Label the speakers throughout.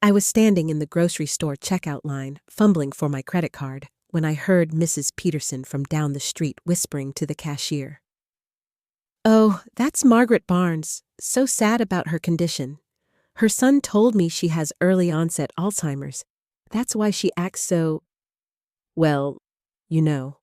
Speaker 1: I was standing in the grocery store checkout line, fumbling for my credit card, when I heard Mrs. Peterson from down the street whispering to the cashier. "Oh, that's Margaret Barnes. So sad about her condition. Her son told me she has early-onset Alzheimer's. That's why she acts so, well, you know.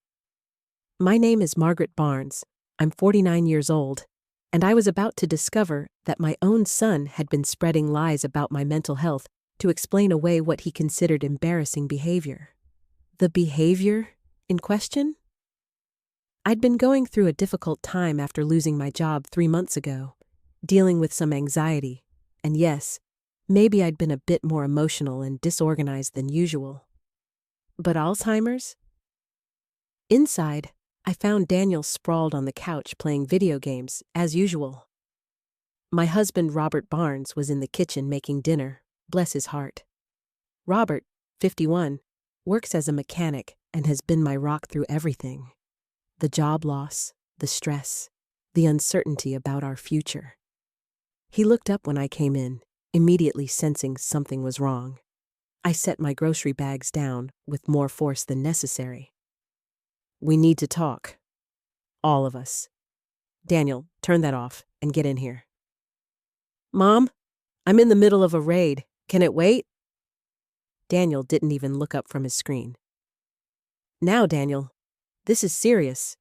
Speaker 1: My name is Margaret Barnes. I'm 49 years old, and I was about to discover that my own son had been spreading lies about my mental health to explain away what he considered embarrassing behavior." The behavior in question? I'd been going through a difficult time after losing my job 3 months ago, dealing with some anxiety, and yes, maybe I'd been a bit more emotional and disorganized than usual. But Alzheimer's? Inside, I found Daniel sprawled on the couch playing video games, as usual. My husband, Robert Barnes, was in the kitchen making dinner, bless his heart. Robert, 51, works as a mechanic and has been my rock through everything. The job loss, the stress, the uncertainty about our future. He looked up when I came in, immediately sensing something was wrong. I set my grocery bags down with more force than necessary. "We need to talk. All of us. Daniel, turn that off and get in here." "Mom, I'm in the middle of a raid. Can it wait?" Daniel didn't even look up from his screen. "Now, Daniel, this is serious."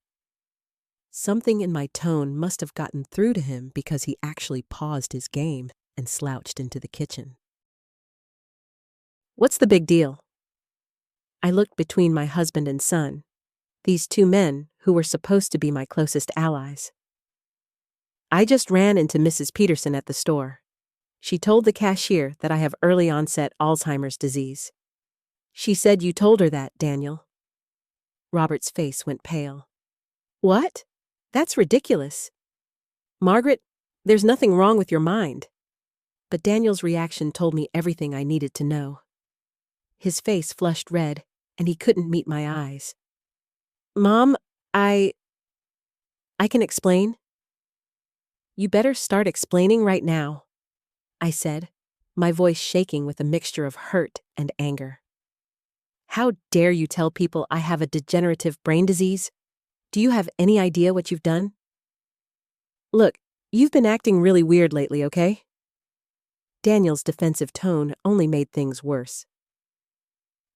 Speaker 1: Something in my tone must have gotten through to him because he actually paused his game and slouched into the kitchen. "What's the big deal?" I looked between my husband and son, these two men who were supposed to be my closest allies. "I just ran into Mrs. Peterson at the store. She told the cashier that I have early-onset Alzheimer's disease. She said you told her that, Daniel." Robert's face went pale. "What? That's ridiculous. Margaret, there's nothing wrong with your mind." But Daniel's reaction told me everything I needed to know. His face flushed red, and he couldn't meet my eyes. "Mom, I can explain." "You better start explaining right now," I said, my voice shaking with a mixture of hurt and anger. "How dare you tell people I have a degenerative brain disease? Do you have any idea what you've done?" "Look, you've been acting really weird lately, okay?" Daniel's defensive tone only made things worse.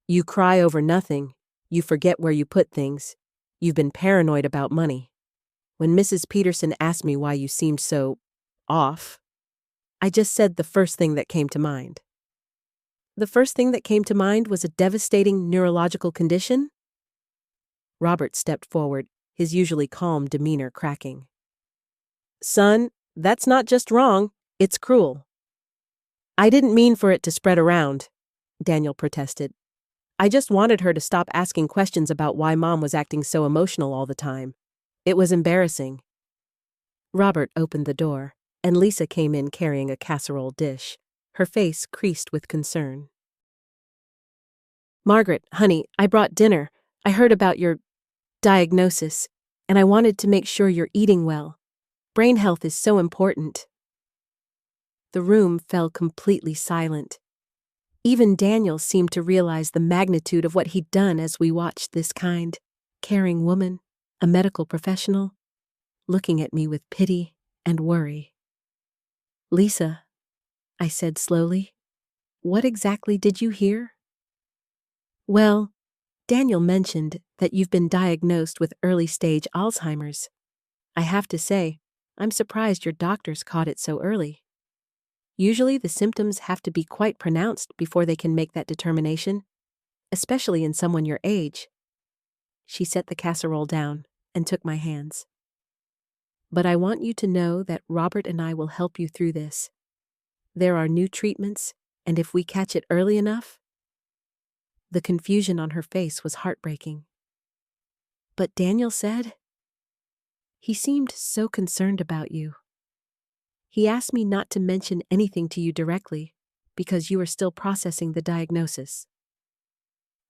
Speaker 1: "You cry over nothing. You forget where you put things. You've been paranoid about money. When Mrs. Peterson asked me why you seemed so off, I just said the first thing that came to mind." "The first thing that came to mind was a devastating neurological condition?" Robert stepped forward, his usually calm demeanor cracking. "Son, that's not just wrong, it's cruel." "I didn't mean for it to spread around," Daniel protested. "I just wanted her to stop asking questions about why Mom was acting so emotional all the time. It was embarrassing." Robert opened the door, and Lisa came in carrying a casserole dish, her face creased with concern. "Margaret, honey, I brought dinner. I heard about your diagnosis, and I wanted to make sure you're eating well. Brain health is so important." The room fell completely silent. Even Daniel seemed to realize the magnitude of what he'd done as we watched this kind, caring woman, a medical professional, looking at me with pity and worry. "Lisa," I said slowly, "what exactly did you hear?" "Well, Daniel mentioned that you've been diagnosed with early-stage Alzheimer's. I have to say, I'm surprised your doctors caught it so early. Usually the symptoms have to be quite pronounced before they can make that determination, especially in someone your age." She set the casserole down and took my hands. "But I want you to know that Robert and I will help you through this. There are new treatments, and if we catch it early enough..." The confusion on her face was heartbreaking. "But Daniel said..." "He seemed so concerned about you. He asked me not to mention anything to you directly because you are still processing the diagnosis."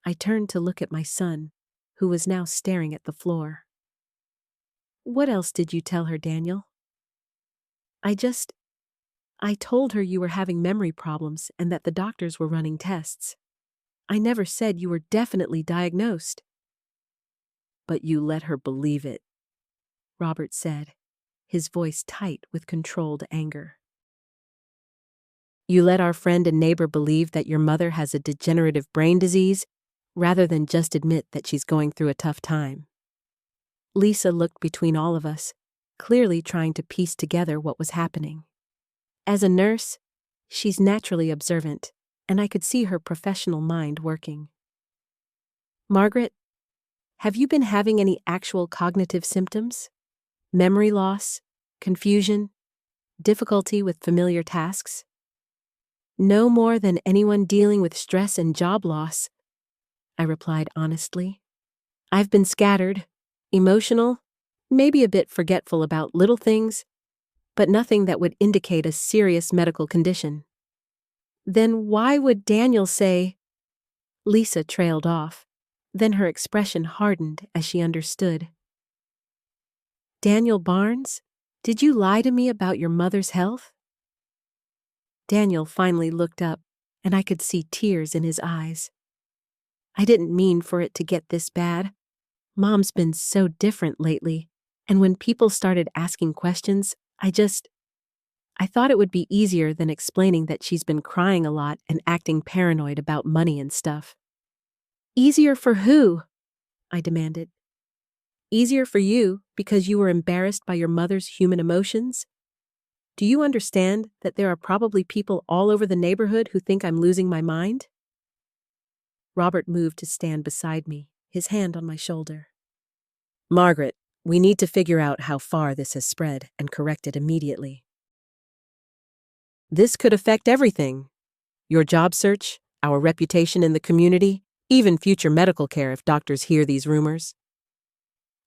Speaker 1: I turned to look at my son, who was now staring at the floor. "What else did you tell her, Daniel?" I I told her you were having memory problems and that the doctors were running tests. I never said you were definitely diagnosed. But you let her believe it, Robert said, his voice tight with controlled anger. You let our friend and neighbor believe that your mother has a degenerative brain disease rather than just admit that she's going through a tough time. Lisa looked between all of us, clearly trying to piece together what was happening. As a nurse, she's naturally observant, and I could see her professional mind working. Margaret, have you been having any actual cognitive symptoms? Memory loss, confusion, difficulty with familiar tasks? No more than anyone dealing with stress and job loss, I replied honestly. I've been scattered, emotional, maybe a bit forgetful about little things, but nothing that would indicate a serious medical condition. Then why would Daniel say? Lisa trailed off, then her expression hardened as she understood. Daniel Barnes, did you lie to me about your mother's health? Daniel finally looked up, and I could see tears in his eyes. I didn't mean for it to get this bad. Mom's been so different lately, and when people started asking questions, I thought it would be easier than explaining that she's been crying a lot and acting paranoid about money and stuff. Easier for who? I demanded. Easier for you because you were embarrassed by your mother's human emotions? Do you understand that there are probably people all over the neighborhood who think I'm losing my mind? Robert moved to stand beside me, his hand on my shoulder. Margaret, we need to figure out how far this has spread and correct it immediately. This could affect everything. Your job search, our reputation in the community, even future medical care if doctors hear these rumors.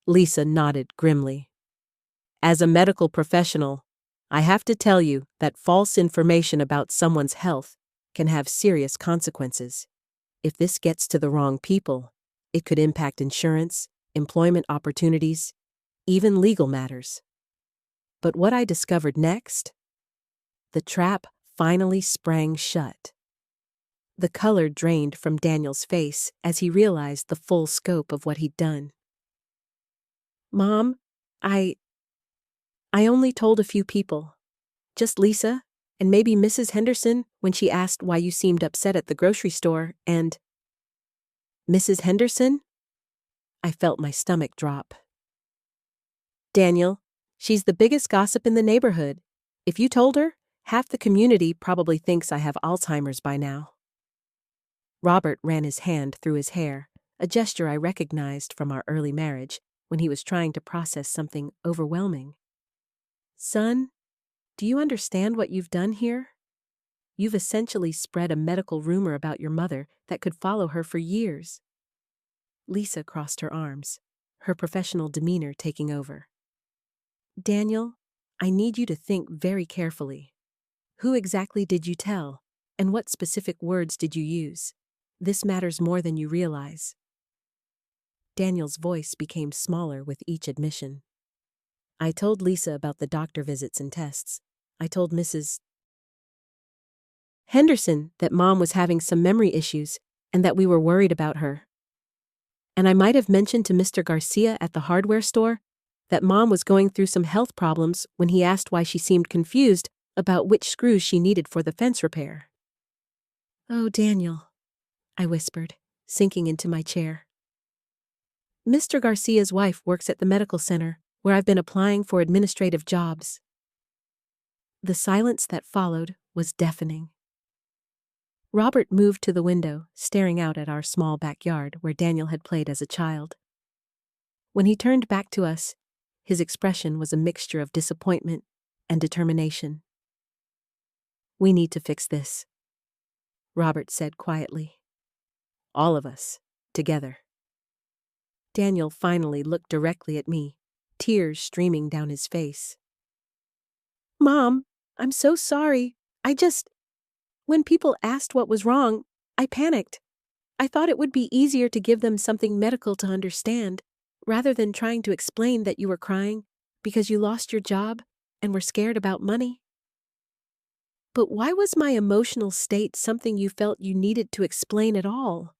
Speaker 1: Lisa nodded grimly. As a medical professional, I have to tell you that false information about someone's health can have serious consequences. If this gets to the wrong people, it could impact insurance, employment opportunities, even legal matters. But what I discovered next? The trap finally sprang shut. The color drained from Daniel's face as he realized the full scope of what he'd done. Mom, I only told a few people. Just Lisa, and maybe Mrs. Henderson when she asked why you seemed upset at the grocery store, and… Mrs. Henderson? I felt my stomach drop. Daniel, she's the biggest gossip in the neighborhood. If you told her, half the community probably thinks I have Alzheimer's by now. Robert ran his hand through his hair, a gesture I recognized from our early marriage when he was trying to process something overwhelming. Son, do you understand what you've done here? You've essentially spread a medical rumor about your mother that could follow her for years. Lisa crossed her arms, her professional demeanor taking over. Daniel, I need you to think very carefully. Who exactly did you tell, and what specific words did you use? This matters more than you realize. Daniel's voice became smaller with each admission. I told Lisa about the doctor visits and tests. I told Mrs. Henderson that Mom was having some memory issues and that we were worried about her. And I might have mentioned to Mr. Garcia at the hardware store that Mom was going through some health problems when he asked why she seemed confused about which screws she needed for the fence repair. Oh, Daniel, I whispered, sinking into my chair. Mr. Garcia's wife works at the medical center where I've been applying for administrative jobs. The silence that followed was deafening. Robert moved to the window, staring out at our small backyard where Daniel had played as a child. When he turned back to us, his expression was a mixture of disappointment and determination. We need to fix this, Robert said quietly. All of us, together. Daniel finally looked directly at me, tears streaming down his face. Mom, I'm so sorry. When people asked what was wrong, I panicked. I thought it would be easier to give them something medical to understand, rather than trying to explain that you were crying because you lost your job and were scared about money. But why was my emotional state something you felt you needed to explain at all?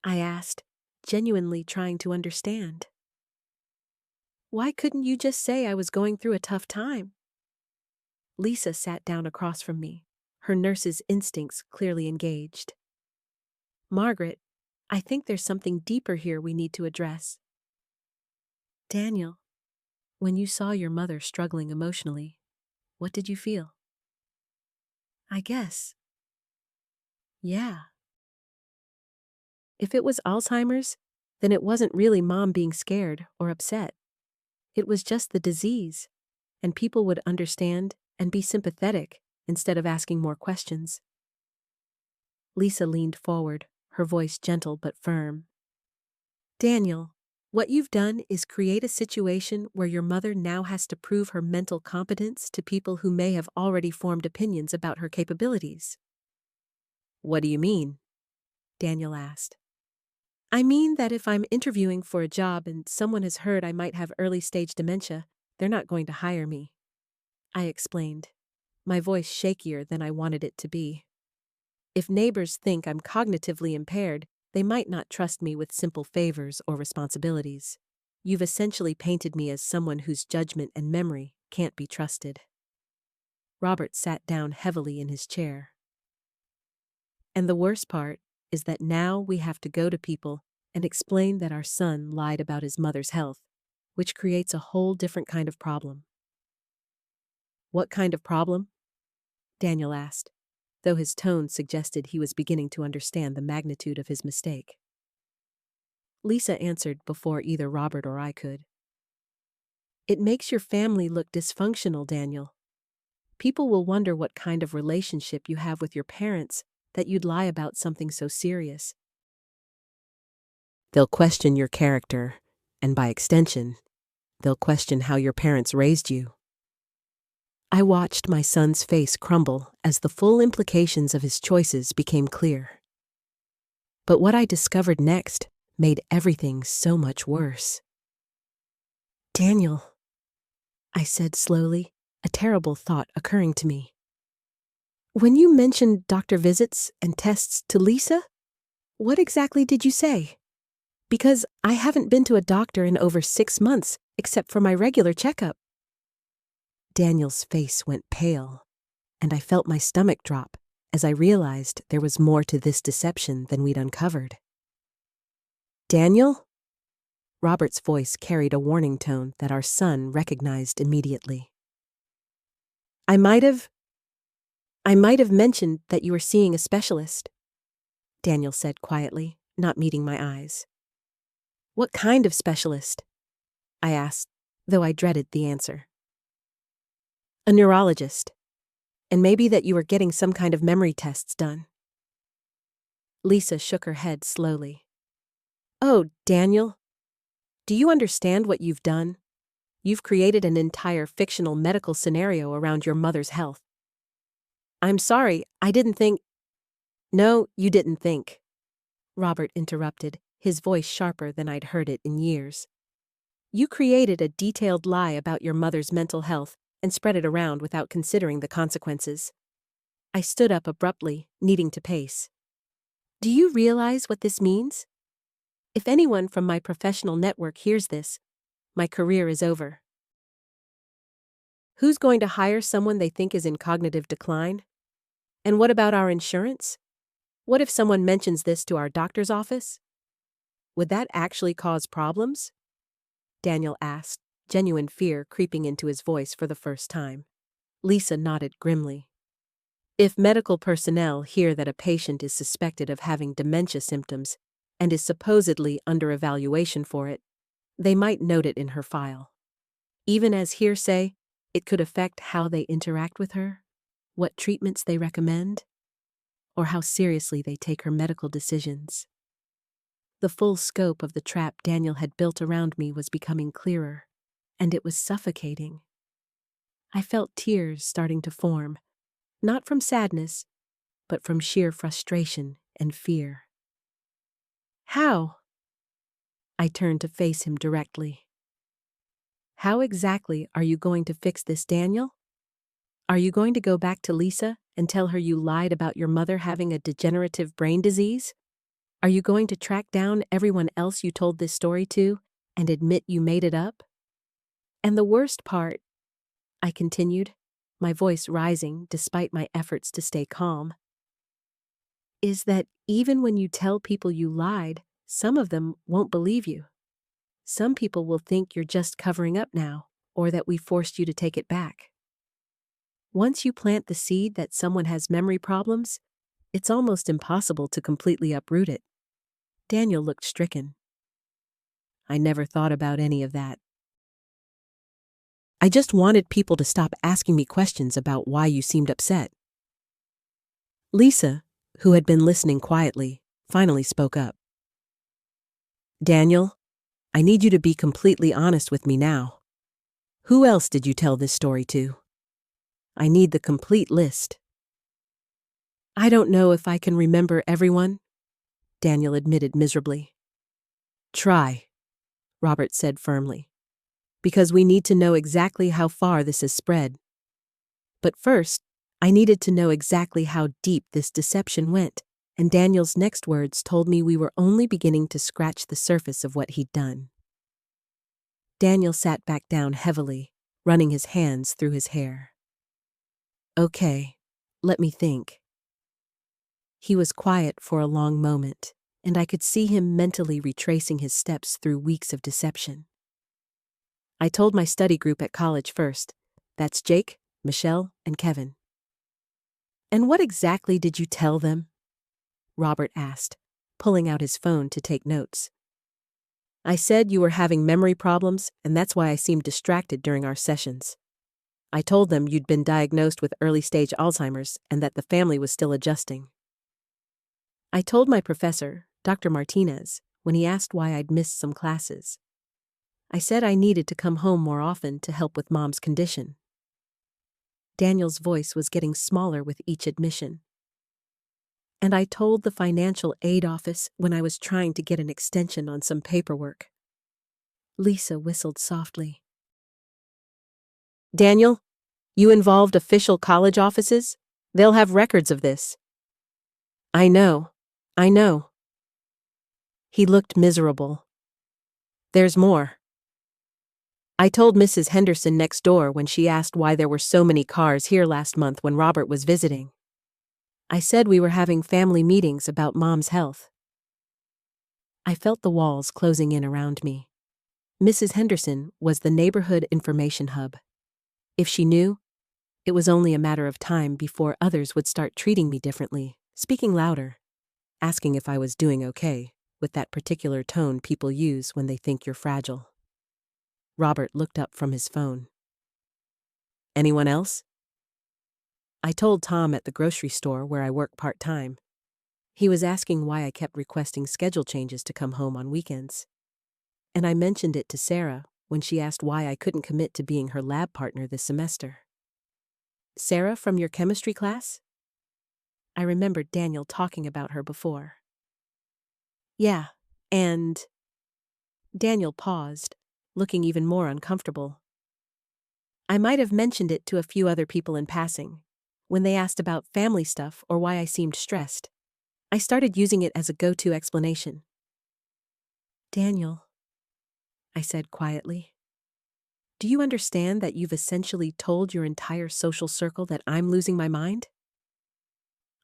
Speaker 1: I asked, genuinely trying to understand. Why couldn't you just say I was going through a tough time? Lisa sat down across from me, her nurse's instincts clearly engaged. Margaret, I think there's something deeper here we need to address. Daniel, when you saw your mother struggling emotionally, what did you feel? I guess. Yeah. If it was Alzheimer's, then it wasn't really Mom being scared or upset. It was just the disease, and people would understand and be sympathetic instead of asking more questions. Lisa leaned forward, her voice gentle but firm. Daniel, what you've done is create a situation where your mother now has to prove her mental competence to people who may have already formed opinions about her capabilities. What do you mean? Daniel asked. I mean that if I'm interviewing for a job and someone has heard I might have early-stage dementia, they're not going to hire me. I explained, my voice shakier than I wanted it to be. If neighbors think I'm cognitively impaired, they might not trust me with simple favors or responsibilities. You've essentially painted me as someone whose judgment and memory can't be trusted. Robert sat down heavily in his chair. And the worst part is that now we have to go to people and explain that our son lied about his mother's health, which creates a whole different kind of problem. What kind of problem? Daniel asked, though his tone suggested he was beginning to understand the magnitude of his mistake. Lisa answered before either Robert or I could. It makes your family look dysfunctional, Daniel. People will wonder what kind of relationship you have with your parents that you'd lie about something so serious. They'll question your character, and by extension, they'll question how your parents raised you. I watched my son's face crumble as the full implications of his choices became clear. But what I discovered next made everything so much worse. Daniel, I said slowly, a terrible thought occurring to me. When you mentioned doctor visits and tests to Lisa, what exactly did you say? Because I haven't been to a doctor in over 6 months, except for my regular checkup. Daniel's face went pale, and I felt my stomach drop as I realized there was more to this deception than we'd uncovered. Daniel? Robert's voice carried a warning tone that our son recognized immediately. I might have mentioned that you were seeing a specialist, Daniel said quietly, not meeting my eyes. What kind of specialist? I asked, though I dreaded the answer. A neurologist, and maybe that you were getting some kind of memory tests done. Lisa shook her head slowly. Oh, Daniel, do you understand what you've done? You've created an entire fictional medical scenario around your mother's health. I'm sorry, I didn't think— No, you didn't think, Robert interrupted, his voice sharper than I'd heard it in years. You created a detailed lie about your mother's mental health and spread it around without considering the consequences. I stood up abruptly, needing to pace. Do you realize what this means? If anyone from my professional network hears this, my career is over. Who's going to hire someone they think is in cognitive decline? And what about our insurance? What if someone mentions this to our doctor's office? Would that actually cause problems? Daniel asked, genuine fear creeping into his voice for the first time. Lisa nodded grimly. If medical personnel hear that a patient is suspected of having dementia symptoms and is supposedly under evaluation for it, they might note it in her file. Even as hearsay, it could affect how they interact with her, what treatments they recommend, or how seriously they take her medical decisions. The full scope of the trap Daniel had built around me was becoming clearer, and it was suffocating. I felt tears starting to form, not from sadness, but from sheer frustration and fear. How? I turned to face him directly. How exactly are you going to fix this, Daniel? Are you going to go back to Lisa and tell her you lied about your mother having a degenerative brain disease? Are you going to track down everyone else you told this story to and admit you made it up? And the worst part, I continued, my voice rising despite my efforts to stay calm, is that even when you tell people you lied, some of them won't believe you. Some people will think you're just covering up now, or that we forced you to take it back. Once you plant the seed that someone has memory problems, it's almost impossible to completely uproot it. Daniel looked stricken. I never thought about any of that. I just wanted people to stop asking me questions about why you seemed upset. Lisa, who had been listening quietly, finally spoke up. Daniel, I need you to be completely honest with me now. Who else did you tell this story to? I need the complete list. I don't know if I can remember everyone, Daniel admitted miserably. Try, Robert said firmly, because we need to know exactly how far this has spread. But first, I needed to know exactly how deep this deception went, and Daniel's next words told me we were only beginning to scratch the surface of what he'd done. Daniel sat back down heavily, running his hands through his hair. Okay, let me think. He was quiet for a long moment, and I could see him mentally retracing his steps through weeks of deception. I told my study group at college first. That's Jake, Michelle, and Kevin. And what exactly did you tell them? Robert asked, pulling out his phone to take notes. I said you were having memory problems, and that's why I seemed distracted during our sessions. I told them you'd been diagnosed with early-stage Alzheimer's and that the family was still adjusting. I told my professor, Dr. Martinez, when he asked why I'd missed some classes. I said I needed to come home more often to help with Mom's condition. Daniel's voice was getting smaller with each admission. And I told the financial aid office when I was trying to get an extension on some paperwork. Lisa whistled softly. Daniel, you involved official college offices? They'll have records of this. I know. He looked miserable. There's more. I told Mrs. Henderson next door when she asked why there were so many cars here last month when Robert was visiting. I said we were having family meetings about Mom's health. I felt the walls closing in around me. Mrs. Henderson was the neighborhood information hub. If she knew, it was only a matter of time before others would start treating me differently, speaking louder, asking if I was doing okay, with that particular tone people use when they think you're fragile. Robert looked up from his phone. Anyone else? I told Tom at the grocery store where I work part-time. He was asking why I kept requesting schedule changes to come home on weekends. And I mentioned it to Sarah when she asked why I couldn't commit to being her lab partner this semester. Sarah from your chemistry class? I remembered Daniel talking about her before. Yeah, and... Daniel paused, looking even more uncomfortable. I might have mentioned it to a few other people in passing, when they asked about family stuff or why I seemed stressed. I started using it as a go-to explanation. Daniel, I said quietly, do you understand that you've essentially told your entire social circle that I'm losing my mind?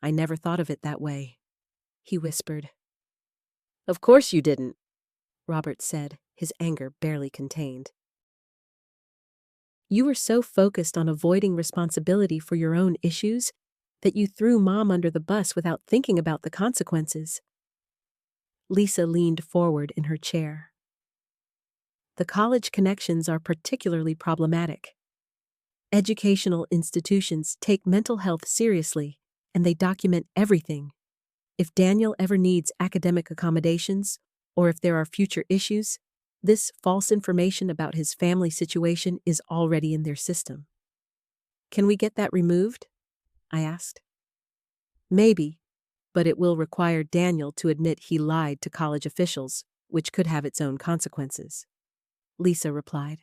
Speaker 1: I never thought of it that way, he whispered. Of course you didn't, Robert said, his anger barely contained. You were so focused on avoiding responsibility for your own issues that you threw Mom under the bus without thinking about the consequences. Lisa leaned forward in her chair. The college connections are particularly problematic. Educational institutions take mental health seriously, and they document everything. If Daniel ever needs academic accommodations, or if there are future issues, this false information about his family situation is already in their system. Can we get that removed? I asked. Maybe, but it will require Daniel to admit he lied to college officials, which could have its own consequences. Lisa replied.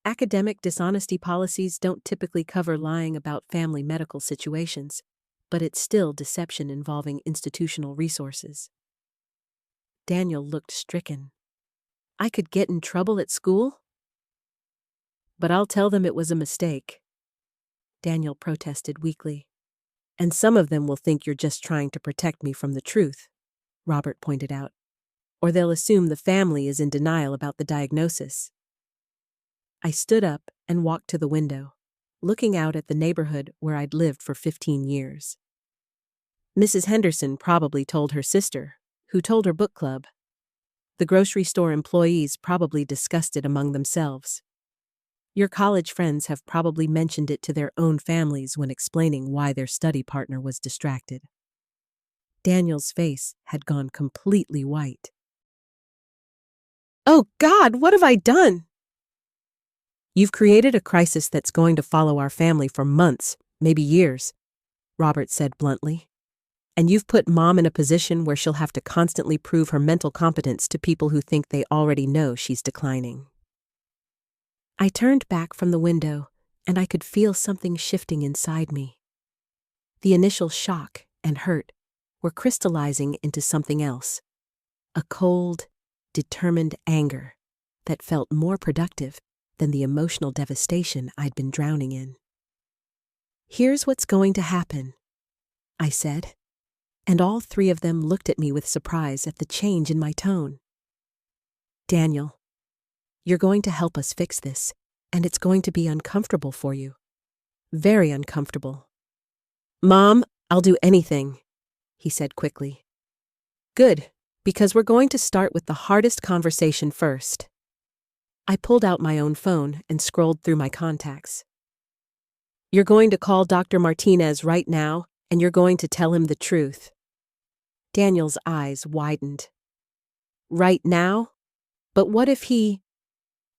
Speaker 1: Academic dishonesty policies don't typically cover lying about family medical situations, but it's still deception involving institutional resources. Daniel looked stricken. I could get in trouble at school? But I'll tell them it was a mistake, Daniel protested weakly. And some of them will think you're just trying to protect me from the truth, Robert pointed out. Or they'll assume the family is in denial about the diagnosis. I stood up and walked to the window, looking out at the neighborhood where I'd lived for 15 years. Mrs. Henderson probably told her sister, who told her book club. The grocery store employees probably discussed it among themselves. Your college friends have probably mentioned it to their own families when explaining why their study partner was distracted. Daniel's face had gone completely white. Oh God, what have I done? You've created a crisis that's going to follow our family for months, maybe years, Robert said bluntly. And you've put Mom in a position where she'll have to constantly prove her mental competence to people who think they already know she's declining. I turned back from the window, and I could feel something shifting inside me. The initial shock and hurt were crystallizing into something else, a cold, determined anger that felt more productive than the emotional devastation I'd been drowning in. Here's what's going to happen, I said, and all three of them looked at me with surprise at the change in my tone. Daniel, you're going to help us fix this, and it's going to be uncomfortable for you. Very uncomfortable. Mom, I'll do anything, he said quickly. Good, because we're going to start with the hardest conversation first. I pulled out my own phone and scrolled through my contacts. You're going to call Dr. Martinez right now, and you're going to tell him the truth. Daniel's eyes widened. Right now? But what if he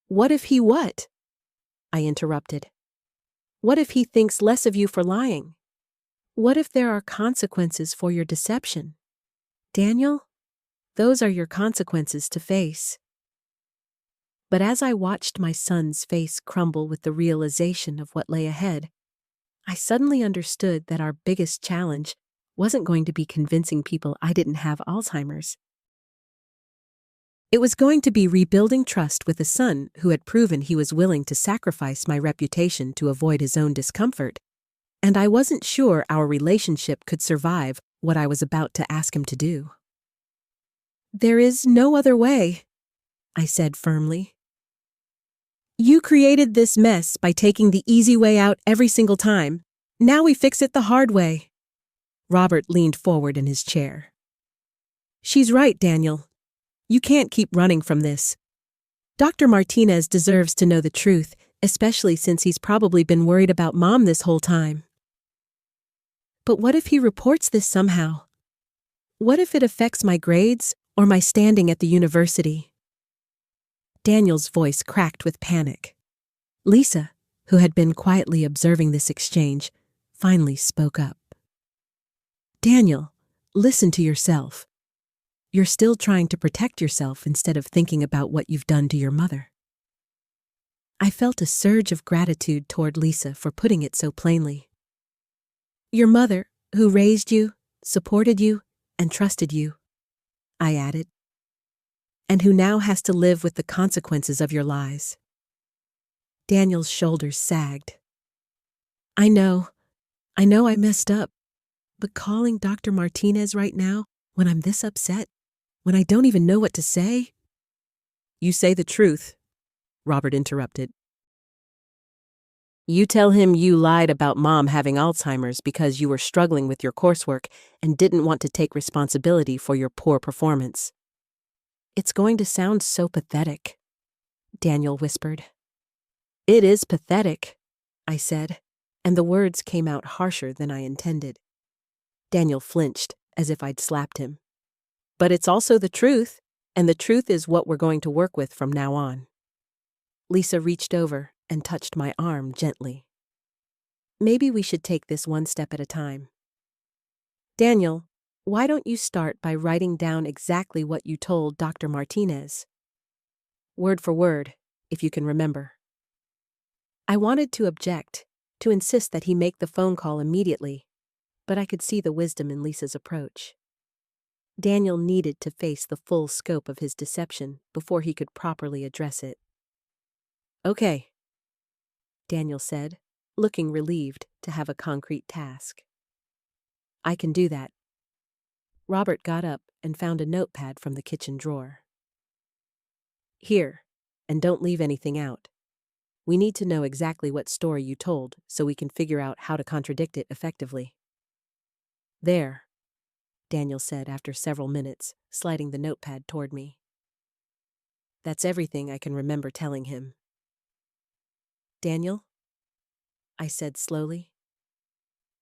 Speaker 1: what? I interrupted. What if he thinks less of you for lying? What if there are consequences for your deception? Daniel, those are your consequences to face. But as I watched my son's face crumble with the realization of what lay ahead, I suddenly understood that our biggest challenge wasn't going to be convincing people I didn't have Alzheimer's. It was going to be rebuilding trust with a son who had proven he was willing to sacrifice my reputation to avoid his own discomfort, and I wasn't sure our relationship could survive what I was about to ask him to do. There is no other way, I said firmly. You created this mess by taking the easy way out every single time. Now we fix it the hard way. Robert leaned forward in his chair. She's right, Daniel. You can't keep running from this. Dr. Martinez deserves to know the truth, especially since he's probably been worried about Mom this whole time. But what if he reports this somehow? What if it affects my grades or my standing at the university? Daniel's voice cracked with panic. Lisa, who had been quietly observing this exchange, finally spoke up. Daniel, listen to yourself. You're still trying to protect yourself instead of thinking about what you've done to your mother. I felt a surge of gratitude toward Lisa for putting it so plainly. Your mother, who raised you, supported you, and trusted you, I added, and who now has to live with the consequences of your lies. Daniel's shoulders sagged. I know I messed up, but calling Dr. Martinez right now, when I'm this upset, when I don't even know what to say? You say the truth, Robert interrupted. You tell him you lied about Mom having Alzheimer's because you were struggling with your coursework and didn't want to take responsibility for your poor performance. It's going to sound so pathetic, Daniel whispered. It is pathetic, I said, and the words came out harsher than I intended. Daniel flinched, as if I'd slapped him. But it's also the truth, and the truth is what we're going to work with from now on. Lisa reached over and touched my arm gently. Maybe we should take this one step at a time. Daniel, why don't you start by writing down exactly what you told Dr. Martinez? Word for word, if you can remember. I wanted to object, to insist that he make the phone call immediately, but I could see the wisdom in Lisa's approach. Daniel needed to face the full scope of his deception before he could properly address it. "Okay," Daniel said, looking relieved to have a concrete task. "I can do that." Robert got up and found a notepad from the kitchen drawer. "Here, and don't leave anything out. We need to know exactly what story you told so we can figure out how to contradict it effectively." "There," Daniel said after several minutes, sliding the notepad toward me. "That's everything I can remember telling him." "Daniel," I said slowly,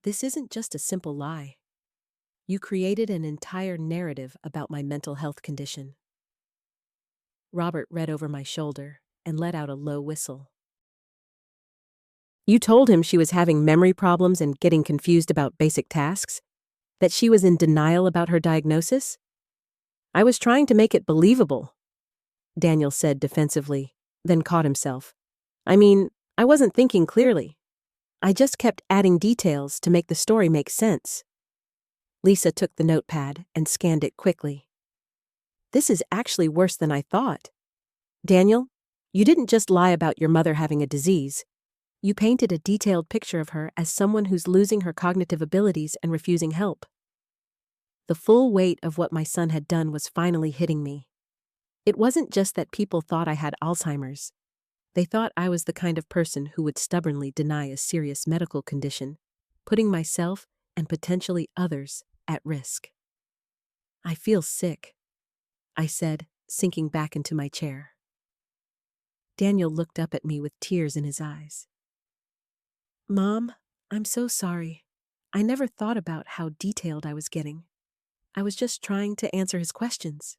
Speaker 1: "this isn't just a simple lie. You created an entire narrative about my mental health condition." Robert read over my shoulder and let out a low whistle. "You told him she was having memory problems and getting confused about basic tasks? That she was in denial about her diagnosis? I was trying to make it believable," Daniel said defensively, then caught himself. "I mean, I wasn't thinking clearly. I just kept adding details to make the story make sense." Lisa took the notepad and scanned it quickly. "This is actually worse than I thought. Daniel, you didn't just lie about your mother having a disease. You painted a detailed picture of her as someone who's losing her cognitive abilities and refusing help." The full weight of what my son had done was finally hitting me. It wasn't just that people thought I had Alzheimer's. They thought I was the kind of person who would stubbornly deny a serious medical condition, putting myself and potentially others at risk. "I feel sick," I said, sinking back into my chair. Daniel looked up at me with tears in his eyes. "Mom, I'm so sorry. I never thought about how detailed I was getting. I was just trying to answer his questions."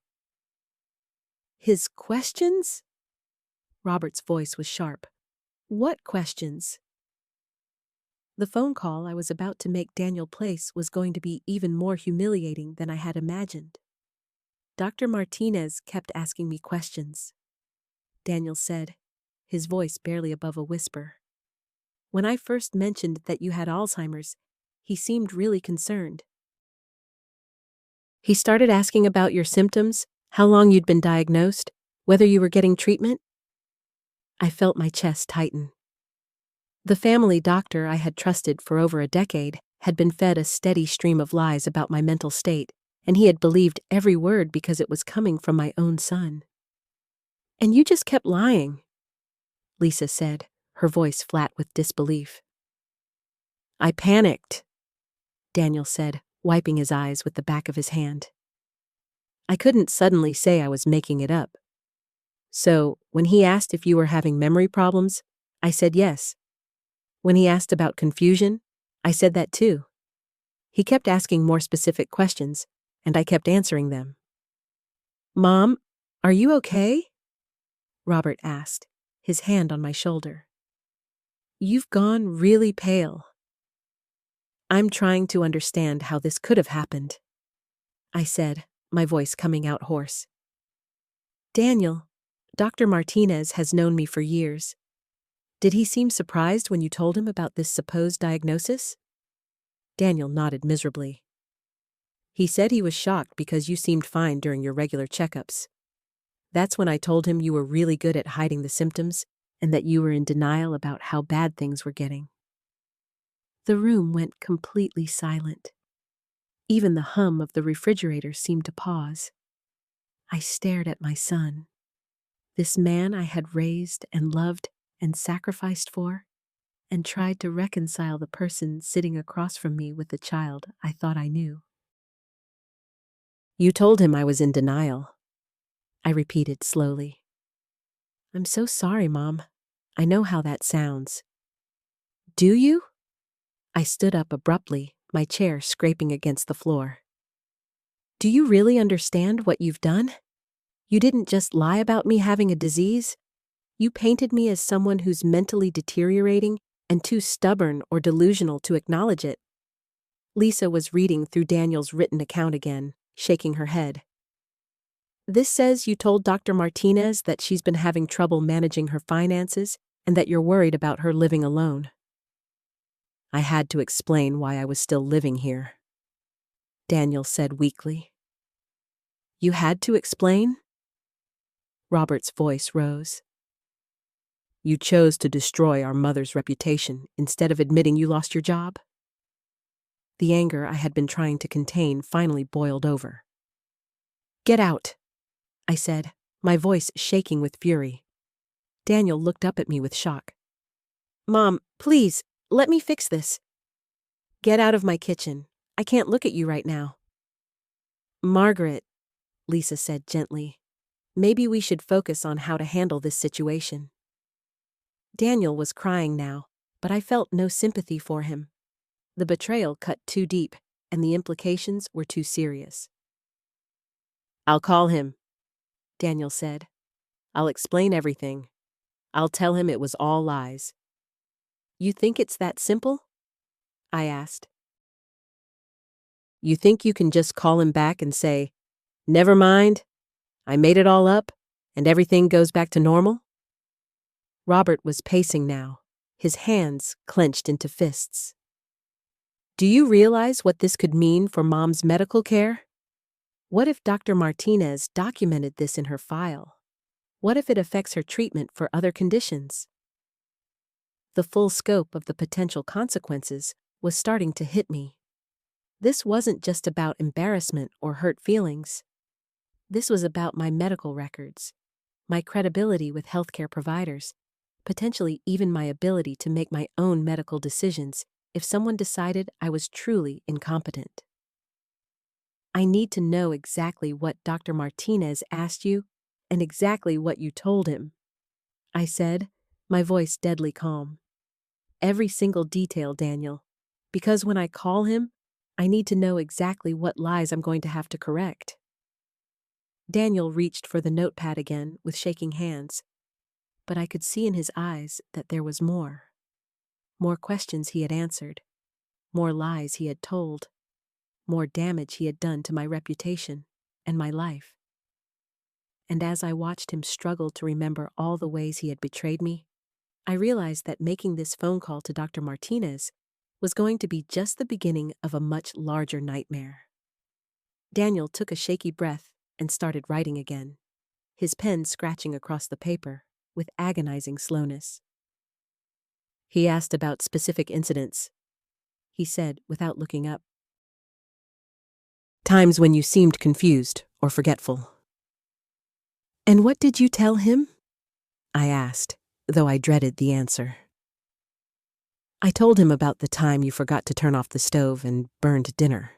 Speaker 1: "His questions?" Robert's voice was sharp. "What questions?" The phone call I was about to make Daniel place was going to be even more humiliating than I had imagined. "Dr. Martinez kept asking me questions," Daniel said, his voice barely above a whisper. "When I first mentioned that you had Alzheimer's, he seemed really concerned. He started asking about your symptoms, how long you'd been diagnosed, whether you were getting treatment." I felt my chest tighten. The family doctor I had trusted for over a decade had been fed a steady stream of lies about my mental state, and he had believed every word because it was coming from my own son. "And you just kept lying," Lisa said, her voice flat with disbelief. "I panicked," Daniel said, wiping his eyes with the back of his hand. "I couldn't suddenly say I was making it up. So, when he asked if you were having memory problems, I said yes. When he asked about confusion, I said that too. He kept asking more specific questions, and I kept answering them." "Mom, are you okay?" Robert asked, his hand on my shoulder. "You've gone really pale." "I'm trying to understand how this could have happened," I said, my voice coming out hoarse. "Daniel, Dr. Martinez has known me for years. Did he seem surprised when you told him about this supposed diagnosis?" Daniel nodded miserably. "He said he was shocked because you seemed fine during your regular checkups. That's when I told him you were really good at hiding the symptoms and that you were in denial about how bad things were getting." The room went completely silent. Even the hum of the refrigerator seemed to pause. I stared at my son. This man I had raised and loved and sacrificed for, and tried to reconcile the person sitting across from me with the child I thought I knew. "You told him I was in denial," I repeated slowly. "I'm so sorry, Mom. I know how that sounds." "Do you?" I stood up abruptly, my chair scraping against the floor. "Do you really understand what you've done? You didn't just lie about me having a disease. You painted me as someone who's mentally deteriorating and too stubborn or delusional to acknowledge it." Lisa was reading through Daniel's written account again, shaking her head. "This says you told Dr. Martinez that she's been having trouble managing her finances and that you're worried about her living alone." I had to explain why I was still living here. Daniel said weakly. "You had to explain?" Robert's voice rose. "You chose to destroy our mother's reputation instead of admitting you lost your job." The anger I had been trying to contain finally boiled over. "Get out," I said, my voice shaking with fury. Daniel looked up at me with shock. "Mom, please, let me fix this." "Get out of my kitchen. I can't look at you right now." "Margaret," Lisa said gently, "maybe we should focus on how to handle this situation." Daniel was crying now, but I felt no sympathy for him. The betrayal cut too deep, and the implications were too serious. "I'll call him," Daniel said. "I'll explain everything. I'll tell him it was all lies." "You think it's that simple?" I asked. "You think you can just call him back and say, 'Never mind, I made it all up,' and everything goes back to normal?" Robert was pacing now, his hands clenched into fists. "Do you realize what this could mean for Mom's medical care? What if Dr. Martinez documented this in her file? What if it affects her treatment for other conditions?" The full scope of the potential consequences was starting to hit me. This wasn't just about embarrassment or hurt feelings. This was about my medical records, my credibility with healthcare providers, potentially even my ability to make my own medical decisions if someone decided I was truly incompetent. "I need to know exactly what Dr. Martinez asked you and exactly what you told him," I said, my voice deadly calm. "Every single detail, Daniel, because when I call him, I need to know exactly what lies I'm going to have to correct." Daniel reached for the notepad again with shaking hands, but I could see in his eyes that there was more. More questions he had answered, more lies he had told, more damage he had done to my reputation and my life. And as I watched him struggle to remember all the ways he had betrayed me, I realized that making this phone call to Dr. Martinez was going to be just the beginning of a much larger nightmare. Daniel took a shaky breath and started writing again, his pen scratching across the paper with agonizing slowness. "He asked about specific incidents," he said without looking up. "Times when you seemed confused or forgetful." "And what did you tell him?" I asked, though I dreaded the answer. "I told him about the time you forgot to turn off the stove and burned dinner."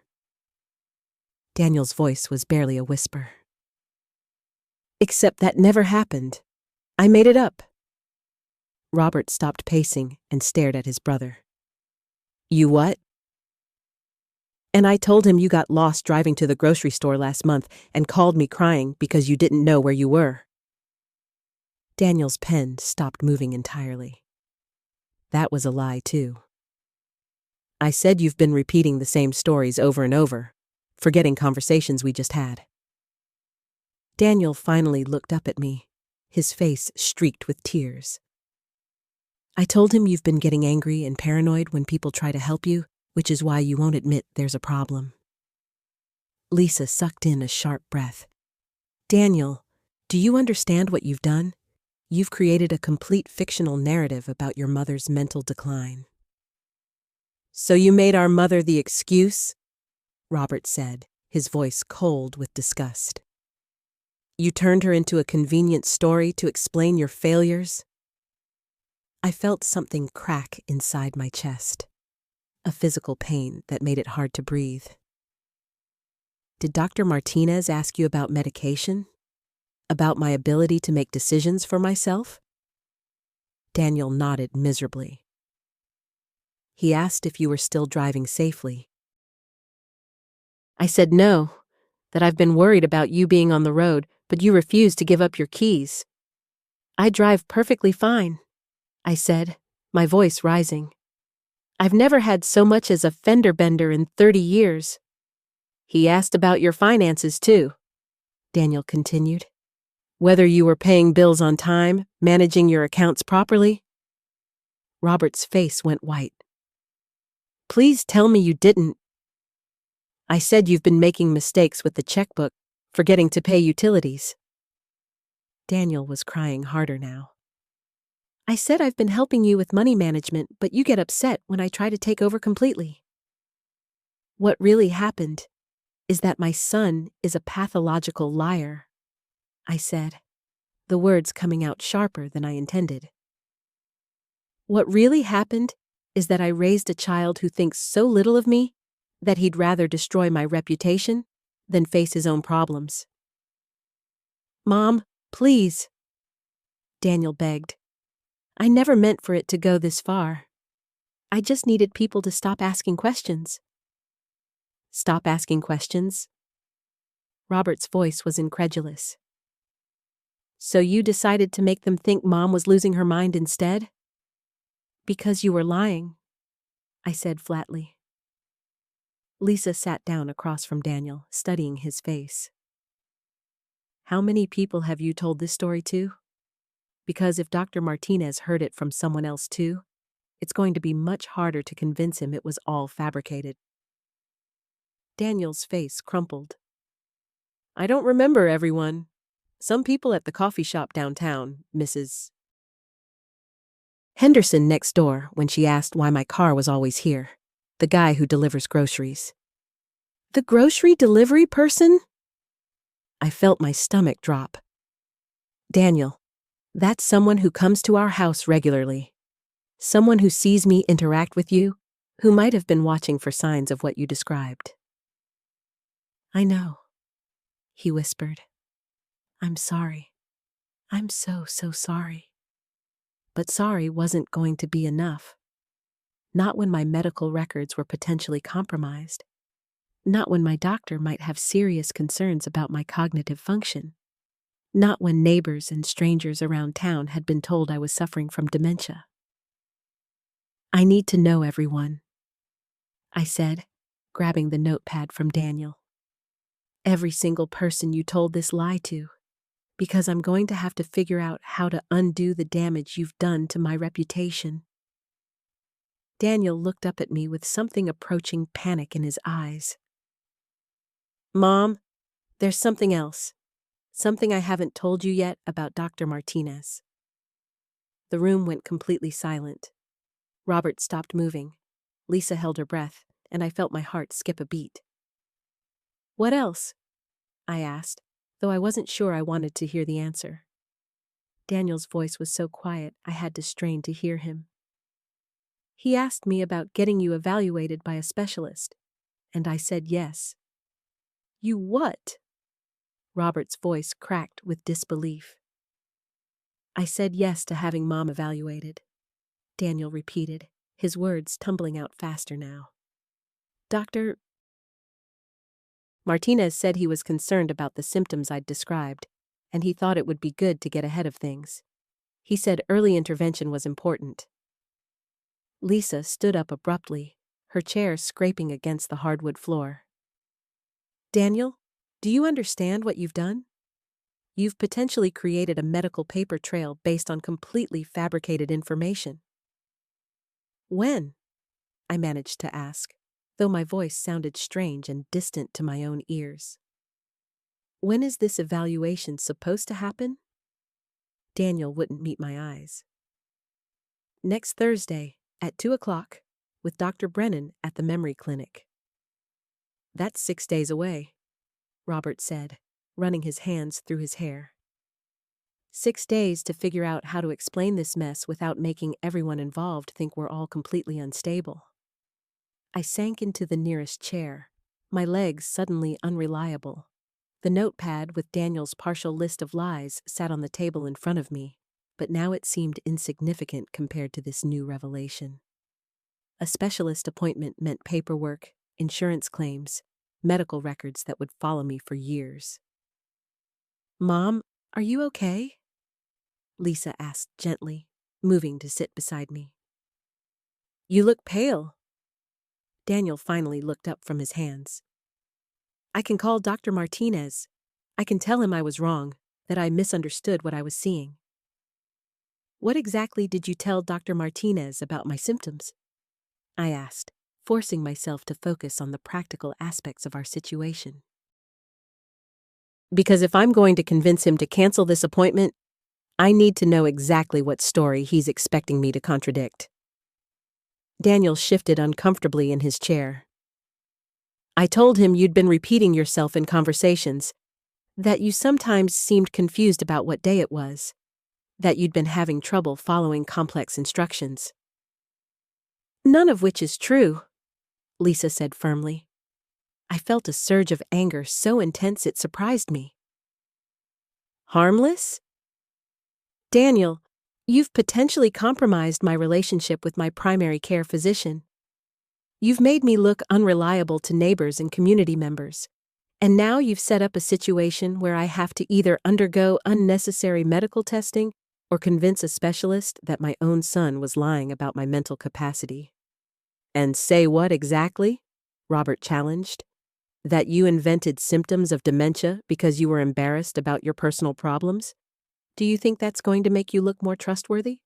Speaker 1: Daniel's voice was barely a whisper. "Except that never happened. I made it up." Robert stopped pacing and stared at his brother. "You what?" "And I told him you got lost driving to the grocery store last month and called me crying because you didn't know where you were." Daniel's pen stopped moving entirely. That was a lie, too. "I said you've been repeating the same stories over and over, forgetting conversations we just had." Daniel finally looked up at me, his face streaked with tears. "I told him you've been getting angry and paranoid when people try to help you, which is why you won't admit there's a problem." Lisa sucked in a sharp breath. "Daniel, do you understand what you've done? You've created a complete fictional narrative about your mother's mental decline." "So you made our mother the excuse?" Robert said, his voice cold with disgust. "You turned her into a convenient story to explain your failures?" I felt something crack inside my chest, a physical pain that made it hard to breathe. "Did Dr. Martinez ask you about medication? About my ability to make decisions for myself?" Daniel nodded miserably. "He asked if you were still driving safely." "I said no, that I've been worried about you being on the road, but you refused to give up your keys." "I drive perfectly fine," I said, my voice rising. "I've never had so much as a fender bender in 30 years. "He asked about your finances, too," Daniel continued. "Whether you were paying bills on time, managing your accounts properly, Robert's face went white. Please tell me you didn't. I said you've been making mistakes with the checkbook, forgetting to pay utilities. Daniel was crying harder now. I said I've been helping you with money management, but you get upset when I try to take over completely. What really happened is that my son is a pathological liar, I said, the words coming out sharper than I intended. What really happened is that I raised a child who thinks so little of me that he'd rather destroy my reputation than face his own problems. Mom, please, Daniel begged. I never meant for it to go this far. I just needed people to stop asking questions. Stop asking questions? Robert's voice was incredulous. So you decided to make them think Mom was losing her mind instead? Because you were lying, I said flatly. Lisa sat down across from Daniel, studying his face. How many people have you told this story to? Because if Dr. Martinez heard it from someone else too, it's going to be much harder to convince him it was all fabricated. Daniel's face crumpled. I don't remember everyone. Some people at the coffee shop downtown, Mrs. Henderson next door when she asked why my car was always here. The guy who delivers groceries. The grocery delivery person? I felt my stomach drop. Daniel, that's someone who comes to our house regularly. Someone who sees me interact with you, who might have been watching for signs of what you described. I know, he whispered. I'm sorry. I'm so sorry. But sorry wasn't going to be enough. Not when my medical records were potentially compromised. Not when my doctor might have serious concerns about my cognitive function. Not when neighbors and strangers around town had been told I was suffering from dementia. I need to know everyone, I said, grabbing the notepad from Daniel. Every single person you told this lie to, because I'm going to have to figure out how to undo the damage you've done to my reputation. Daniel looked up at me with something approaching panic in his eyes. Mom, there's something else. Something I haven't told you yet about Dr. Martinez. The room went completely silent. Robert stopped moving. Lisa held her breath, and I felt my heart skip a beat. What else? I asked, though I wasn't sure I wanted to hear the answer. Daniel's voice was so quiet I had to strain to hear him. He asked me about getting you evaluated by a specialist, and I said yes. You what? Robert's voice cracked with disbelief. I said yes to having Mom evaluated, Daniel repeated, his words tumbling out faster now. Dr. Martinez said he was concerned about the symptoms I'd described, and he thought it would be good to get ahead of things. He said early intervention was important. Lisa stood up abruptly, her chair scraping against the hardwood floor. Daniel, do you understand what you've done? You've potentially created a medical paper trail based on completely fabricated information. When? I managed to ask, though my voice sounded strange and distant to my own ears. When is this evaluation supposed to happen? Daniel wouldn't meet my eyes. Next Thursday, at 2:00, with Dr. Brennan at the memory clinic. That's 6 days away, Robert said, running his hands through his hair. 6 days to figure out how to explain this mess without making everyone involved think we're all completely unstable. I sank into the nearest chair, my legs suddenly unreliable. The notepad with Daniel's partial list of lies sat on the table in front of me, but now it seemed insignificant compared to this new revelation. A specialist appointment meant paperwork, insurance claims, medical records that would follow me for years. Mom, are you okay? Lisa asked gently, moving to sit beside me. You look pale. Daniel finally looked up from his hands. I can call Dr. Martinez. I can tell him I was wrong, that I misunderstood what I was seeing. What exactly did you tell Dr. Martinez about my symptoms? I asked, forcing myself to focus on the practical aspects of our situation. Because if I'm going to convince him to cancel this appointment, I need to know exactly what story he's expecting me to contradict. Daniel shifted uncomfortably in his chair. I told him you'd been repeating yourself in conversations, that you sometimes seemed confused about what day it was, that you'd been having trouble following complex instructions. None of which is true, Lisa said firmly. I felt a surge of anger so intense it surprised me. Harmless? Daniel, you've potentially compromised my relationship with my primary care physician. You've made me look unreliable to neighbors and community members. And now you've set up a situation where I have to either undergo unnecessary medical testing or convince a specialist that my own son was lying about my mental capacity. And say what exactly? Robert challenged. That you invented symptoms of dementia because you were embarrassed about your personal problems? Do you think that's going to make you look more trustworthy?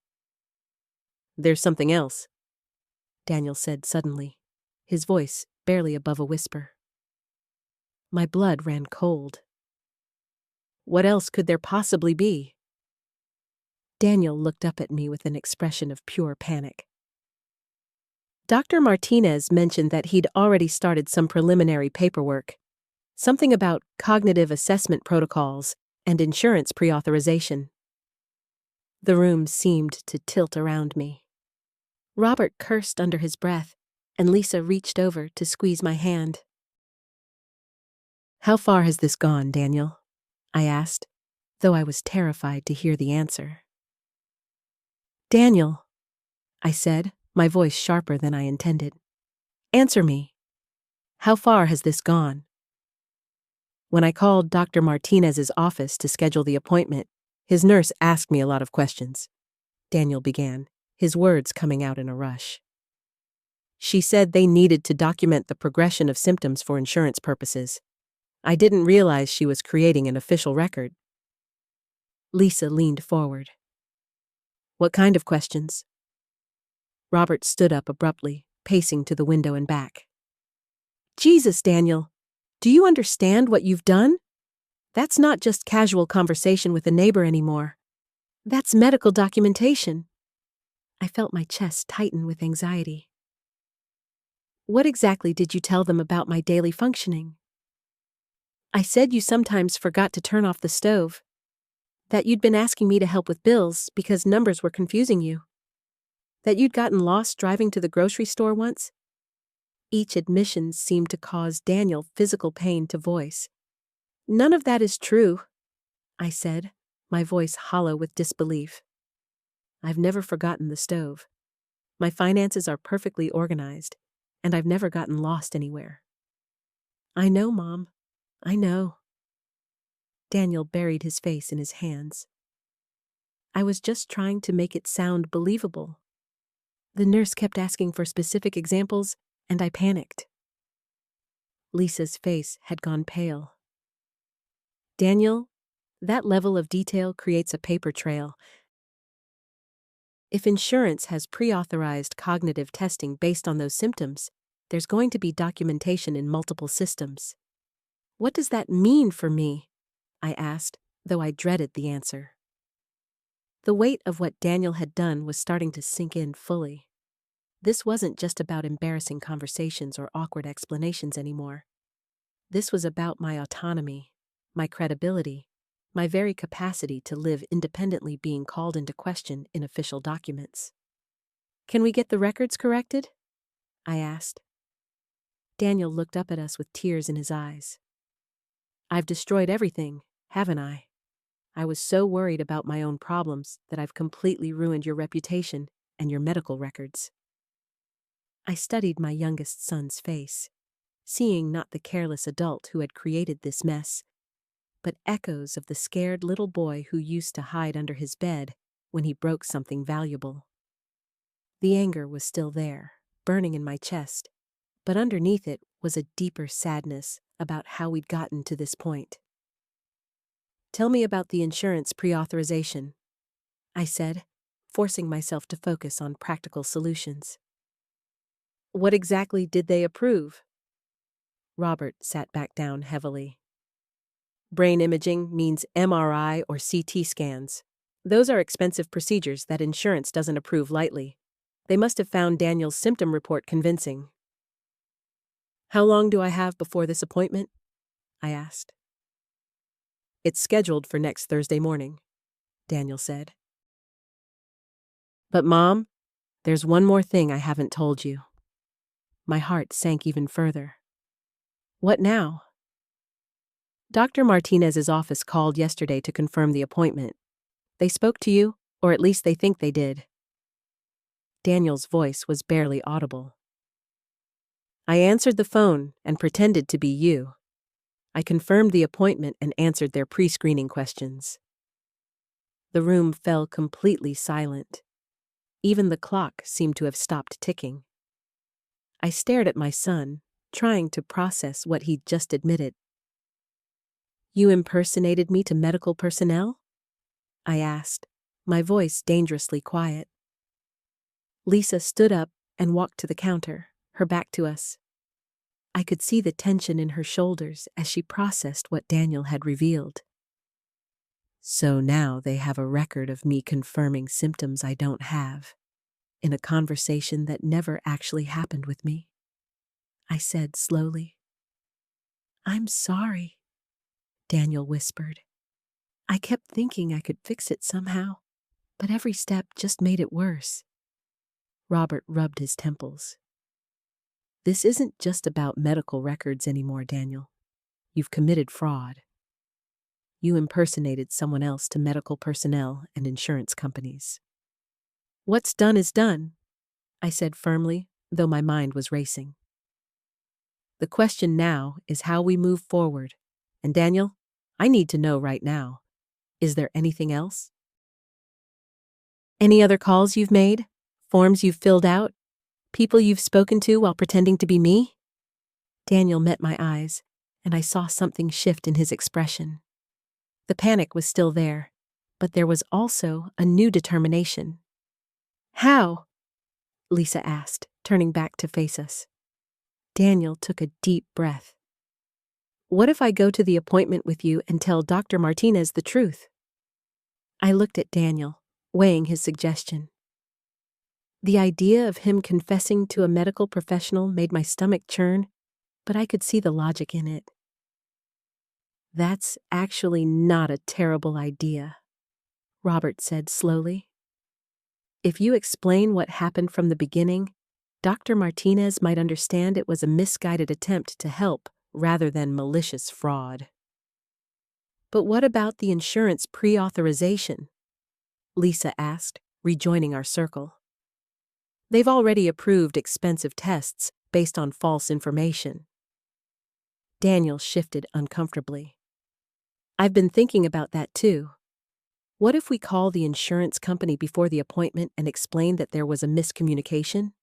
Speaker 1: There's something else, Daniel said suddenly, his voice barely above a whisper. My blood ran cold. What else could there possibly be? Daniel looked up at me with an expression of pure panic. Dr. Martinez mentioned that he'd already started some preliminary paperwork, something about cognitive assessment protocols and insurance pre-authorization. The room seemed to tilt around me. Robert cursed under his breath, and Lisa reached over to squeeze my hand. How far has this gone, Daniel? I asked, though I was terrified to hear the answer. Daniel, I said, my voice sharper than I intended. Answer me. How far has this gone? When I called Dr. Martinez's office to schedule the appointment, his nurse asked me a lot of questions. Daniel began, his words coming out in a rush. She said they needed to document the progression of symptoms for insurance purposes. I didn't realize she was creating an official record. Lisa leaned forward. What kind of questions? Robert stood up abruptly, pacing to the window and back. Jesus, Daniel, do you understand what you've done? That's not just casual conversation with a neighbor anymore. That's medical documentation. I felt my chest tighten with anxiety. What exactly did you tell them about my daily functioning? I said you sometimes forgot to turn off the stove, that you'd been asking me to help with bills because numbers were confusing you, that you'd gotten lost driving to the grocery store once. Each admission seemed to cause Daniel physical pain to voice. None of that is true, I said, my voice hollow with disbelief. I've never forgotten the stove. My finances are perfectly organized, and I've never gotten lost anywhere. I know, Mom. I know. Daniel buried his face in his hands. I was just trying to make it sound believable. The nurse kept asking for specific examples, and I panicked. Lisa's face had gone pale. Daniel, that level of detail creates a paper trail. If insurance has pre-authorized cognitive testing based on those symptoms, there's going to be documentation in multiple systems. What does that mean for me? I asked, though I dreaded the answer. The weight of what Daniel had done was starting to sink in fully. This wasn't just about embarrassing conversations or awkward explanations anymore. This was about my autonomy, my credibility, my very capacity to live independently being called into question in official documents. Can we get the records corrected? I asked. Daniel looked up at us with tears in his eyes. I've destroyed everything, haven't I? I was so worried about my own problems that I've completely ruined your reputation and your medical records. I studied my youngest son's face, seeing not the careless adult who had created this mess, but echoes of the scared little boy who used to hide under his bed when he broke something valuable. The anger was still there, burning in my chest, but underneath it was a deeper sadness about how we'd gotten to this point. Tell me about the insurance pre-authorization, I said, forcing myself to focus on practical solutions. What exactly did they approve? Robert sat back down heavily. Brain imaging means MRI or CT scans. Those are expensive procedures that insurance doesn't approve lightly. They must have found Daniel's symptom report convincing. How long do I have before this appointment? I asked. It's scheduled for next Thursday morning, Daniel said. But Mom, there's one more thing I haven't told you. My heart sank even further. What now? Dr. Martinez's office called yesterday to confirm the appointment. They spoke to you, or at least they think they did. Daniel's voice was barely audible. I answered the phone and pretended to be you. I confirmed the appointment and answered their pre-screening questions. The room fell completely silent. Even the clock seemed to have stopped ticking. I stared at my son, trying to process what he'd just admitted. You impersonated me to medical personnel? I asked, my voice dangerously quiet. Lisa stood up and walked to the counter, her back to us. I could see the tension in her shoulders as she processed what Daniel had revealed. So now they have a record of me confirming symptoms I don't have, in a conversation that never actually happened with me. I said slowly. I'm sorry, Daniel whispered. I kept thinking I could fix it somehow, but every step just made it worse. Robert rubbed his temples. This isn't just about medical records anymore, Daniel. You've committed fraud. You impersonated someone else to medical personnel and insurance companies. What's done is done, I said firmly, though my mind was racing. The question now is how we move forward. And Daniel, I need to know right now. Is there anything else? Any other calls you've made? Forms you've filled out? People you've spoken to while pretending to be me? Daniel met my eyes, and I saw something shift in his expression. The panic was still there, but there was also a new determination. How? Lisa asked, turning back to face us. Daniel took a deep breath. What if I go to the appointment with you and tell Dr. Martinez the truth? I looked at Daniel, weighing his suggestion. The idea of him confessing to a medical professional made my stomach churn, but I could see the logic in it. That's actually not a terrible idea, Robert said slowly. If you explain what happened from the beginning, Dr. Martinez might understand it was a misguided attempt to help rather than malicious fraud. But what about the insurance pre-authorization? Lisa asked, rejoining our circle. They've already approved expensive tests based on false information. Daniel shifted uncomfortably. I've been thinking about that too. What if we call the insurance company before the appointment and explain that there was a miscommunication?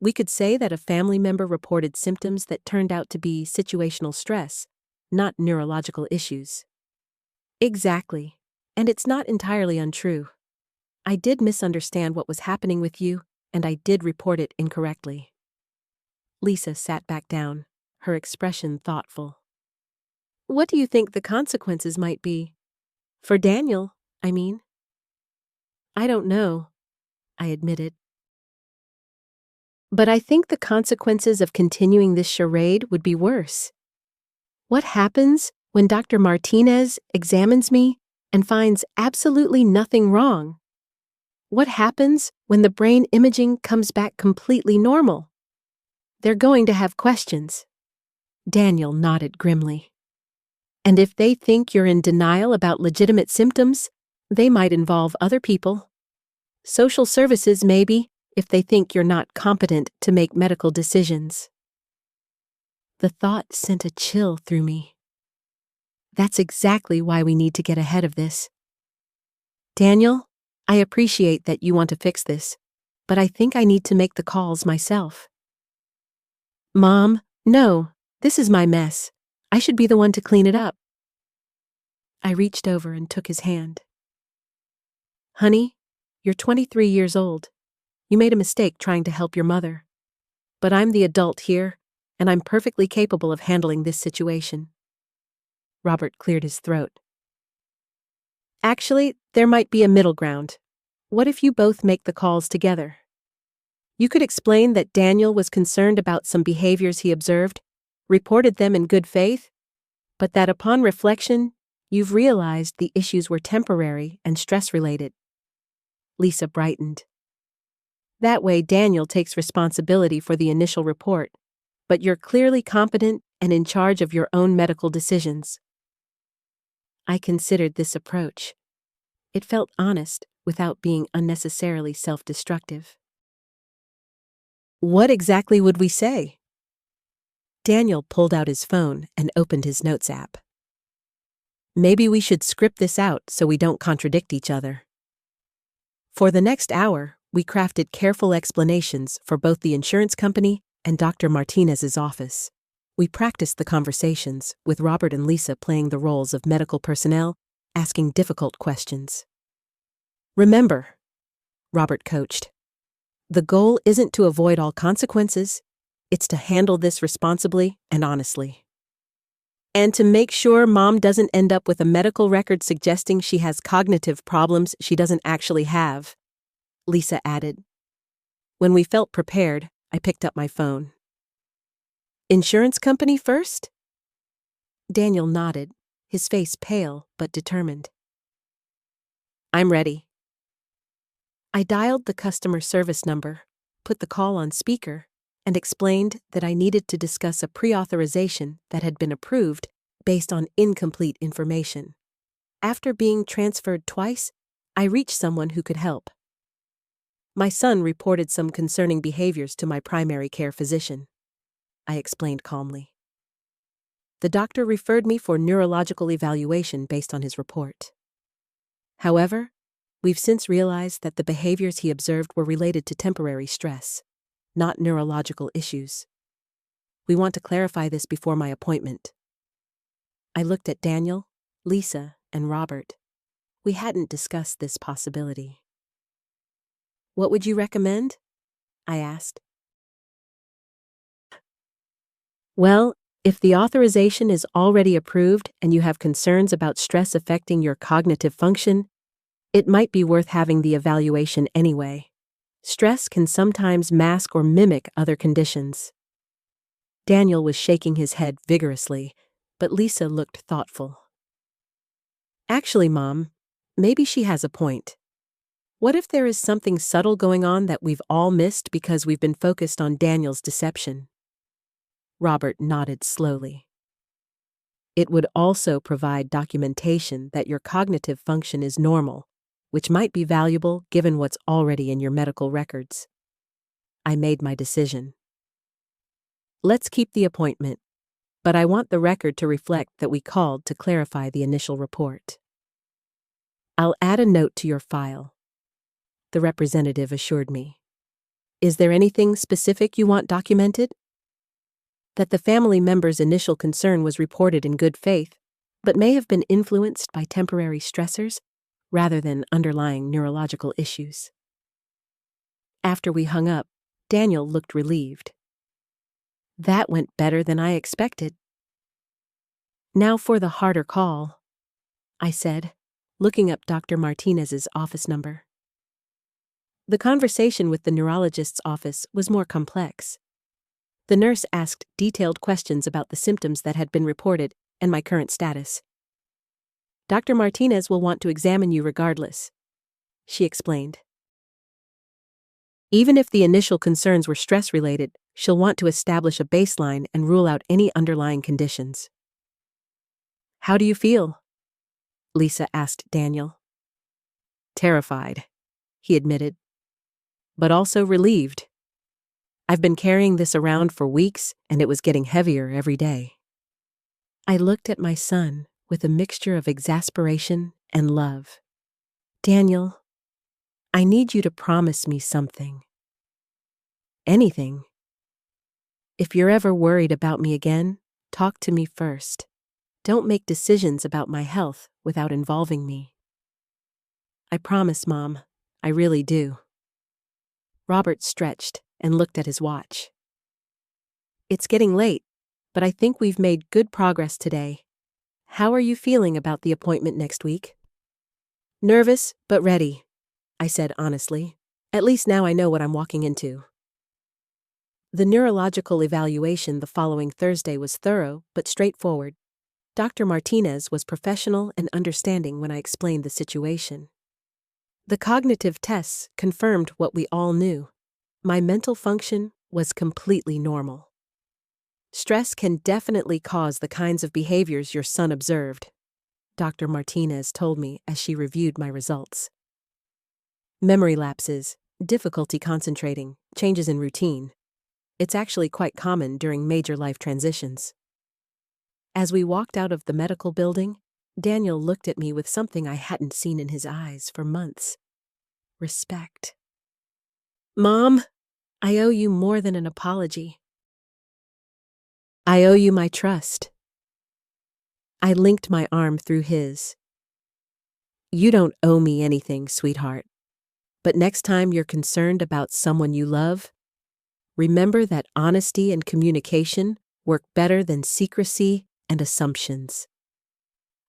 Speaker 1: We could say that a family member reported symptoms that turned out to be situational stress, not neurological issues. Exactly, and it's not entirely untrue. I did misunderstand what was happening with you, and I did report it incorrectly. Lisa sat back down, her expression thoughtful. What do you think the consequences might be? For Daniel, I mean. I don't know, I admitted. But I think the consequences of continuing this charade would be worse. What happens when Dr. Martinez examines me and finds absolutely nothing wrong? What happens when the brain imaging comes back completely normal? They're going to have questions. Daniel nodded grimly. And if they think you're in denial about legitimate symptoms, they might involve other people. Social services, maybe, if they think you're not competent to make medical decisions. The thought sent a chill through me. That's exactly why we need to get ahead of this. Daniel, I appreciate that you want to fix this, but I think I need to make the calls myself. Mom, no, this is my mess. I should be the one to clean it up. I reached over and took his hand. Honey, You're 23 years old. You made a mistake trying to help your mother. But I'm the adult here, and I'm perfectly capable of handling this situation." Robert cleared his throat. "Actually, there might be a middle ground. What if you both make the calls together? You could explain that Daniel was concerned about some behaviors he observed, reported them in good faith, but that upon reflection, you've realized the issues were temporary and stress-related." Lisa brightened. "That way Daniel takes responsibility for the initial report, but you're clearly competent and in charge of your own medical decisions." I considered this approach. It felt honest without being unnecessarily self-destructive. "What exactly would we say?" Daniel pulled out his phone and opened his notes app. "Maybe we should script this out so we don't contradict each other." For the next hour, we crafted careful explanations for both the insurance company and Dr. Martinez's office. We practiced the conversations, with Robert and Lisa playing the roles of medical personnel, asking difficult questions. "Remember," Robert coached, "the goal isn't to avoid all consequences, it's to handle this responsibly and honestly. And to make sure Mom doesn't end up with a medical record suggesting she has cognitive problems she doesn't actually have," Lisa added. When we felt prepared, I picked up my phone. "Insurance company first?" Daniel nodded, his face pale but determined. "I'm ready." I dialed the customer service number, put the call on speaker, and explained that I needed to discuss a pre-authorization that had been approved based on incomplete information. After being transferred twice, I reached someone who could help. "My son reported some concerning behaviors to my primary care physician," I explained calmly. "The doctor referred me for neurological evaluation based on his report. However, we've since realized that the behaviors he observed were related to temporary stress, not neurological issues. We want to clarify this before my appointment." I looked at Daniel, Lisa, and Robert. We hadn't discussed this possibility. "What would you recommend?" I asked. "Well, if the authorization is already approved and you have concerns about stress affecting your cognitive function, it might be worth having the evaluation anyway. Stress can sometimes mask or mimic other conditions." Daniel was shaking his head vigorously, but Lisa looked thoughtful. "Actually, Mom, maybe she has a point. What if there is something subtle going on that we've all missed because we've been focused on Daniel's deception?" Robert nodded slowly. "It would also provide documentation that your cognitive function is normal, which might be valuable given what's already in your medical records." I made my decision. "Let's keep the appointment, but I want the record to reflect that we called to clarify the initial report." "I'll add a note to your file," the representative assured me. "Is there anything specific you want documented?" "That the family member's initial concern was reported in good faith, but may have been influenced by temporary stressors rather than underlying neurological issues." After we hung up, Daniel looked relieved. "That went better than I expected." "Now for the harder call," I said, looking up Dr. Martinez's office number. The conversation with the neurologist's office was more complex. The nurse asked detailed questions about the symptoms that had been reported and my current status. "Dr. Martinez will want to examine you regardless," she explained. "Even if the initial concerns were stress-related, she'll want to establish a baseline and rule out any underlying conditions." "How do you feel?" Lisa asked Daniel. "Terrified," he admitted, "but also relieved. I've been carrying this around for weeks, and it was getting heavier every day." I looked at my son with a mixture of exasperation and love. "Daniel, I need you to promise me something." "Anything. If you're ever worried about me again, talk to me first. Don't make decisions about my health without involving me." "I promise, Mom. I really do. Robert stretched and looked at his watch. It's getting late, but I think we've made good progress today. How are you feeling about the appointment next week? Nervous, but ready, I said honestly. At least now I know what I'm walking into. The neurological evaluation the following Thursday was thorough but straightforward. Dr. Martinez was professional and understanding when I explained the situation. The cognitive tests confirmed what we all knew. My mental function was completely normal. Stress can definitely cause the kinds of behaviors your son observed, Dr. Martinez told me as she reviewed my results. Memory lapses, difficulty concentrating, changes in routine. It's actually quite common during major life transitions. As we walked out of the medical building, Daniel looked at me with something I hadn't seen in his eyes for months. Respect. Mom, I owe you more than an apology. I owe you my trust. I linked my arm through his. You don't owe me anything, sweetheart. But next time you're concerned about someone you love, remember that honesty and communication work better than secrecy and assumptions.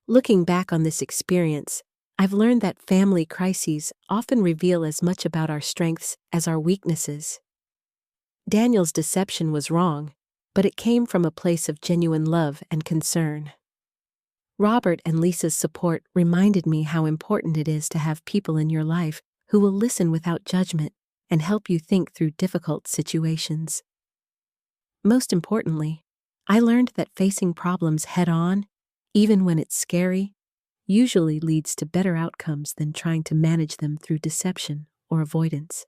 Speaker 1: Looking back on this experience, I've learned that family crises often reveal as much about our strengths as our weaknesses. Daniel's deception was wrong, but it came from a place of genuine love and concern. Robert and Lisa's support reminded me how important it is to have people in your life who will listen without judgment and help you think through difficult situations. Most importantly, I learned that facing problems head-on, even when it's scary, usually leads to better outcomes than trying to manage them through deception or avoidance.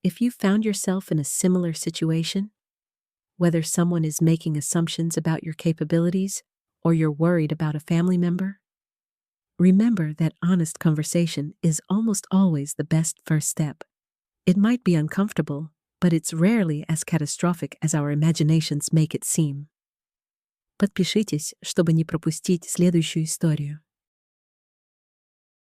Speaker 1: If you found yourself in a similar situation, whether someone is making assumptions about your capabilities or you're worried about a family member, remember that honest conversation is almost always the best first step. It might be uncomfortable, but it's rarely as catastrophic as our imaginations make it seem. Подпишитесь, чтобы не пропустить следующую историю.